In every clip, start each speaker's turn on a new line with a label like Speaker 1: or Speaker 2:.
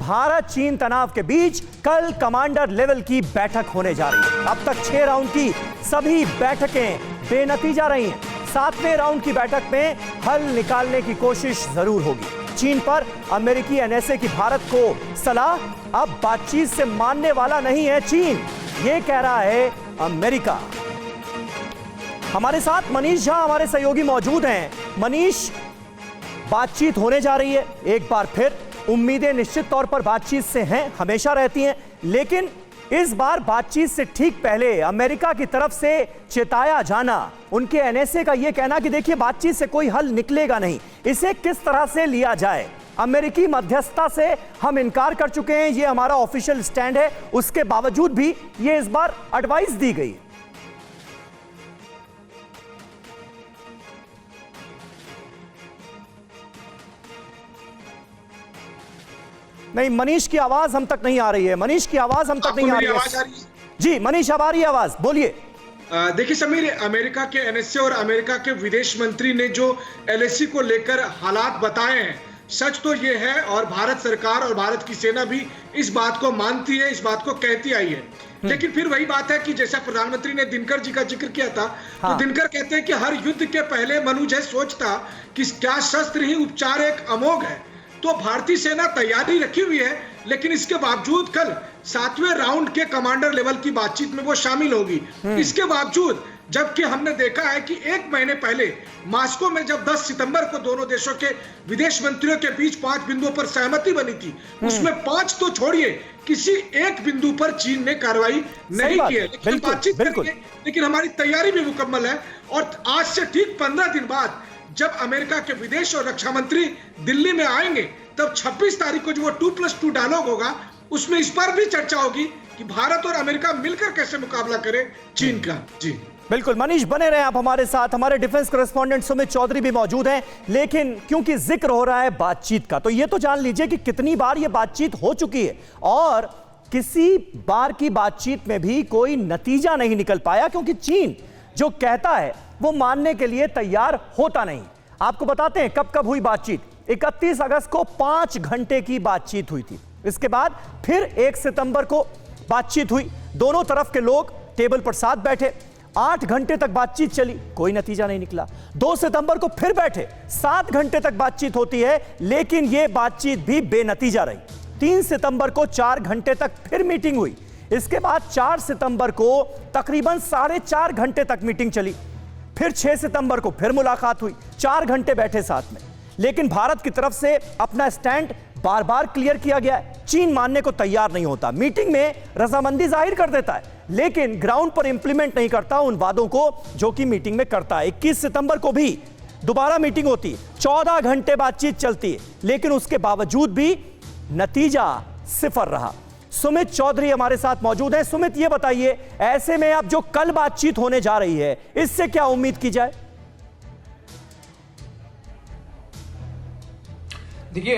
Speaker 1: भारत चीन तनाव के बीच कल कमांडर लेवल की बैठक होने जा रही है। अब तक 6 राउंड की सभी बैठकें बेनतीजा रही हैं। 7वें राउंड की बैठक में हल निकालने की कोशिश जरूर होगी। चीन पर अमेरिकी एनएसए की भारत को सलाह, अब बातचीत से मानने वाला नहीं है चीन, ये कह रहा है अमेरिका। हमारे साथ मनीष झा हमारे सहयोगी मौजूद हैं। मनीष, बातचीत होने जा रही है एक बार फिर। उम्मीदें निश्चित तौर पर बातचीत से हैं, हमेशा रहती हैं, लेकिन इस बार बातचीत से ठीक पहले अमेरिका की तरफ से चेताया जाना, उनके एनएसए का यह कहना कि देखिए बातचीत से कोई हल निकलेगा नहीं, इसे किस तरह से लिया जाए? अमेरिकी मध्यस्थता से हम इनकार कर चुके हैं, यह हमारा ऑफिशियल स्टैंड है, उसके बावजूद भी यह इस बार एडवाइस दी गई। नहीं, मनीष की आवाज हम तक नहीं आ रही है। मनीष की आवाज हम तक नहीं आ रही है। जी मनीष, अब आ रही है आवाज, बोलिए।
Speaker 2: देखिए समीर, अमेरिका के एनएसए और अमेरिका के विदेश मंत्री ने जो एलएसी को लेकर हालात बताए हैं, सच तो ये है और भारत सरकार और भारत की सेना भी इस बात को मानती है, इस बात को कहती आई है। लेकिन फिर वही बात है कि जैसा प्रधानमंत्री ने दिनकर जी का जिक्र किया था, तो दिनकर कहते हैं कि हर युद्ध के पहले मनुष्य सोचता कि क्या शस्त्र ही उपचार एक अमोघ है। तो भारतीय सेना तैयारी रखी हुई है, लेकिन इसके बावजूद कल 7वें राउंड के कमांडर लेवल की बातचीत में वो शामिल होगी। इसके बावजूद, जबकि हमने देखा है कि 1 महीने पहले मॉस्को में जब 10 सितंबर को दोनों देशों के विदेश मंत्रियों के बीच 5 बिंदुओं पर सहमति बनी थी, उसमें 5 तो छोड़िए, किसी एक बिंदु पर चीन ने कार्रवाई नहीं की है। लेकिन बातचीत करेंगे, लेकिन हमारी तैयारी भी मुकम्मल है। और आज से ठीक 15 दिन बाद जब अमेरिका के विदेश और रक्षा मंत्री दिल्ली में आएंगे, तब 26 तारीख को जो 2+2 डायलॉग होगा, उसमें इस पर भी चर्चा होगी कि भारत और अमेरिका मिलकर कैसे मुकाबला करे चीन का। जी
Speaker 1: बिल्कुल मनीष, बने रहे आप हमारे साथ। हमारे डिफेंस करेस्पॉन्डेंट सुमित चौधरी भी मौजूद हैं। लेकिन क्योंकि जिक्र हो रहा है बातचीत का, तो ये तो जान लीजिए कि कितनी बार ये बातचीत हो चुकी है और किसी बार की बातचीत में भी कोई नतीजा नहीं निकल पाया, क्योंकि चीन जो कहता है वो मानने के लिए तैयार होता नहीं। आपको बताते हैं कब कब हुई बातचीत। 31 अगस्त को 5 घंटे की बातचीत हुई थी। इसके बाद फिर 1 सितंबर को बातचीत हुई, दोनों तरफ के लोग टेबल पर साथ बैठे, 8 घंटे तक बातचीत चली, कोई नतीजा नहीं निकला। 2 सितंबर को फिर बैठे, 7 घंटे तक बातचीत होती है, लेकिन यह बातचीत भी बेनतीजा रही। 3 सितंबर को 4 घंटे तक फिर मीटिंग हुई। इसके बाद 4 सितंबर को तकरीबन 4.5 घंटे तक मीटिंग चली। फिर 6 सितंबर को फिर मुलाकात हुई, 4 घंटे बैठे साथ में। लेकिन भारत की तरफ से अपना स्टैंड बार बार क्लियर किया गया है। चीन मानने को तैयार नहीं होता, मीटिंग में रजामंदी जाहिर कर देता है, लेकिन ग्राउंड पर इंप्लीमेंट नहीं करता उन वादों को जो कि मीटिंग में करता है। 21 सितंबर को भी दोबारा मीटिंग होती है, 14 घंटे बातचीत चलती है, लेकिन उसके बावजूद भी नतीजा सिफर रहा। सुमित चौधरी हमारे साथ मौजूद हैं। सुमित, ये बताइए, ऐसे में अब जो कल बातचीत होने जा रही है, इससे क्या उम्मीद की जाए?
Speaker 3: देखिए,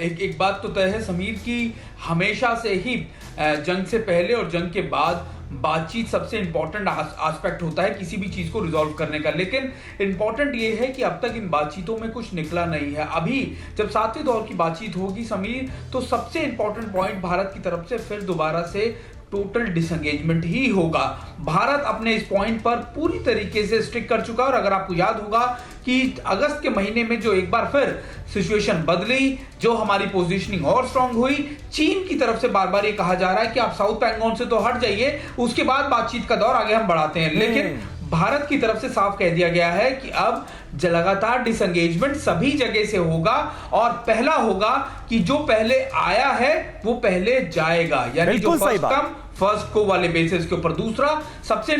Speaker 3: एक बात तो तय है समीर की हमेशा से ही जंग से पहले और जंग के बाद बातचीत सबसे इंपॉर्टेंट एस्पेक्ट होता है किसी भी चीज को रिजॉल्व करने का। लेकिन इंपॉर्टेंट ये है कि अब तक इन बातचीतों में कुछ निकला नहीं है। अभी जब 7वें दौर की बातचीत होगी समीर, तो सबसे इंपॉर्टेंट पॉइंट भारत की तरफ से फिर दोबारा से टोटल डिसएंगेजमेंट ही होगा। भारत अपने इस पॉइंट पर पूरी तरीके से स्टिक कर चुका है। और अगर आपको याद होगा कि अगस्त के महीने में जो एक बार फिर सिचुएशन बदली, जो हमारी पोजीशनिंग और स्ट्रांग हुई, चीन की तरफ से बार बार ये कहा जा रहा है कि आप साउथ पैंगोंग से तो हट जाइए, उसके बाद बातचीत का दौर आगे हम बढ़ाते हैं। लेकिन भारत की तरफ से साफ कह दिया गया है कि अब लगातार डिसएंगेजमेंट सभी जगह से होगा और पहला होगा कि जो पहले आया है वो पहले जाएगा, यानी जो फर्स्ट कम फर्स्ट को वाले बेसिस के ऊपर। दूसरा सबसे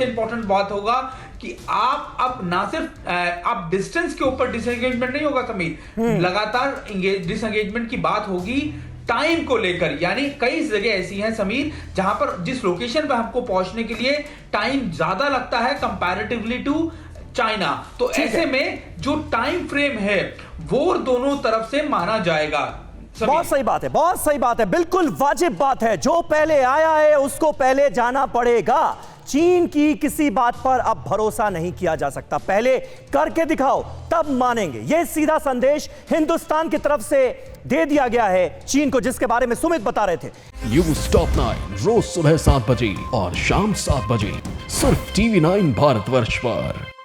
Speaker 3: इंपॉर्टेंट बात होगा कि आप अब ना सिर्फ आप डिस्टेंस के ऊपर डिसएंगेजमेंट नहीं होगा समीर, लगातार डिसएंगेजमेंट की बात होगी टाइम को लेकर। यानी कई जगह ऐसी हैं समीर जहां पर जिस लोकेशन पे हमको पहुंचने के लिए टाइम ज्यादा लगता है कंपैरेटिवली टू चाइना, तो ऐसे में जो टाइम फ्रेम है वो दोनों तरफ से माना जाएगा।
Speaker 1: बहुत सही बात है, बहुत सही बात है, बिल्कुल वाजिब बात है। जो पहले आया है उसको पहले जाना पड़ेगा। चीन की किसी बात पर अब भरोसा नहीं किया जा सकता, पहले करके दिखाओ तब मानेंगे। यह सीधा संदेश हिंदुस्तान की तरफ से दे दिया गया है चीन को, जिसके बारे में सुमित बता रहे थे।
Speaker 4: न्यूज़ टॉप 9 रोज सुबह 7 बजे और शाम 7 बजे सिर्फ TV9 भारतवर्ष पर।